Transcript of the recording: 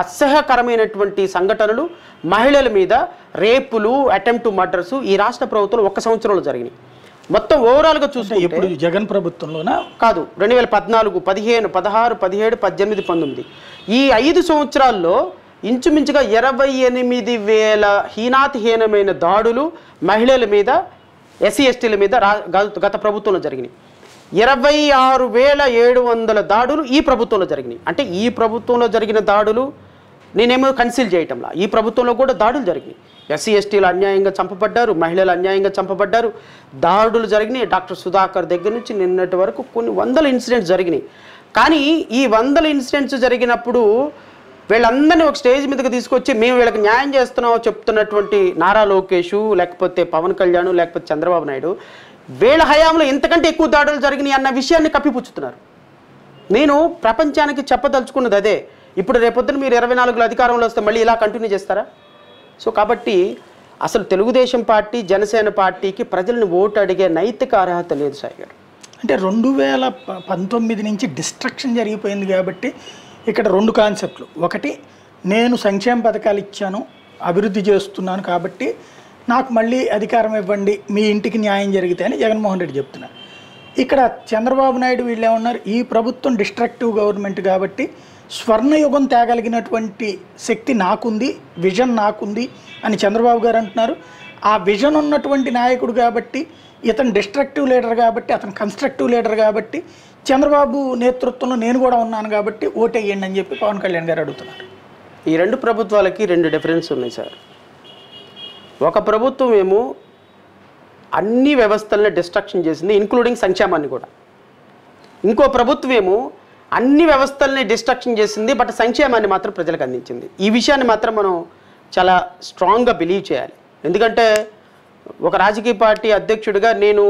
అసహ్యకరమైనటువంటి సంఘటనలు, మహిళల మీద రేపులు, అటెంప్ట్ టు మర్డర్స్ ఈ రాష్ట్ర ప్రభుత్వంలో 1 సంవత్సరంలో జరిగినాయి. మొత్తం ఓవరాల్గా చూస్తే ఇప్పుడు జగన్ ప్రభుత్వంలోనా కాదు, 2014, 15, 16, 17, 18, 19 ఈ 5 సంవత్సరాల్లో ఇంచుమించుగా 28,000 హీనాతిహీనమైన దాడులు మహిళల మీద, ఎస్సీ ఎస్టీల మీద గత ప్రభుత్వంలో జరిగినాయి. 26,700 దాడులు ఈ ప్రభుత్వంలో జరిగినాయి. అంటే ఈ ప్రభుత్వంలో జరిగిన దాడులు నేనేమో కన్సిల్ చేయటంలా, ఈ ప్రభుత్వంలో కూడా దాడులు జరిగినాయి. ఎస్సీ ఎస్టీలు అన్యాయంగా చంపబడ్డారు, మహిళలు అన్యాయంగా చంపబడ్డారు, దాడులు జరిగినాయి. డాక్టర్ సుధాకర్ దగ్గర నుంచి నిన్నటి వరకు కొన్ని వందల ఇన్సిడెంట్స్ జరిగినాయి. కానీ ఈ వందల ఇన్సిడెంట్స్ జరిగినప్పుడు వీళ్ళందరినీ ఒక స్టేజ్ మీదకి తీసుకొచ్చి మేము వీళ్ళకి న్యాయం చేస్తున్నామో చెప్తున్నటువంటి నారా లోకేష్, లేకపోతే పవన్ కళ్యాణ్, లేకపోతే చంద్రబాబు నాయుడు వీళ్ళ హయాంలో ఇంతకంటే ఎక్కువ దాడులు జరిగినాయి అన్న విషయాన్ని కప్పిపుచ్చుతున్నారు. నేను ప్రపంచానికి చెప్పదలుచుకున్నది అదే. ఇప్పుడు రేపొద్దున మీరు 24లో అధికారంలో వస్తే మళ్ళీ ఇలా కంటిన్యూ చేస్తారా? సో కాబట్టి అసలు తెలుగుదేశం పార్టీ, జనసేన పార్టీకి ప్రజలను ఓటు అడిగే నైతిక అర్హత లేదు సాయి గారు. అంటే 2019 నుంచి డిస్ట్రక్షన్ జరిగిపోయింది కాబట్టి ఇక్కడ 2 కాన్సెప్ట్లు. ఒకటి, నేను సంక్షేమ పథకాలు ఇచ్చాను, అభివృద్ధి చేస్తున్నాను కాబట్టి నాకు మళ్ళీ అధికారం ఇవ్వండి, మీ ఇంటికి న్యాయం జరిగితే అని జగన్మోహన్ రెడ్డి చెప్తున్నారు. ఇక్కడ చంద్రబాబు నాయుడు వీళ్ళు ఏమన్నారు, ఈ ప్రభుత్వం డిస్ట్రక్టివ్ గవర్నమెంట్ కాబట్టి స్వర్ణయుగం తేగలిగినటువంటి శక్తి నాకుంది, విజన్ నాకుంది అని చంద్రబాబు గారు అంటున్నారు. ఆ విజన్ ఉన్నటువంటి నాయకుడు కాబట్టి, ఇతను డిస్ట్రక్టివ్ లీడర్ కాబట్టి, అతను కన్స్ట్రక్టివ్ లీడర్ కాబట్టి, చంద్రబాబు నేతృత్వంలో నేను కూడా ఉన్నాను కాబట్టి ఓటేయండి అని చెప్పి పవన్ కళ్యాణ్ గారు అడుగుతున్నారు. ఈ 2 ప్రభుత్వాలకి 2 డిఫరెన్స్ ఉన్నాయి సార్. ఒక ప్రభుత్వం ఏమో అన్ని వ్యవస్థలను డిస్ట్రక్షన్ చేసింది, ఇంక్లూడింగ్ సంక్షేమాన్ని కూడా. ఇంకో ప్రభుత్వం ఏమో అన్ని వ్యవస్థల్ని డిస్ట్రక్షన్ చేసింది, బట్ సంక్షేమాన్ని మాత్రం ప్రజలకు అందించింది. ఈ విషయాన్ని మాత్రం మనం చాలా స్ట్రాంగ్గా బిలీవ్ చేయాలి. ఎందుకంటే ఒక రాజకీయ పార్టీ అధ్యక్షుడిగా నేను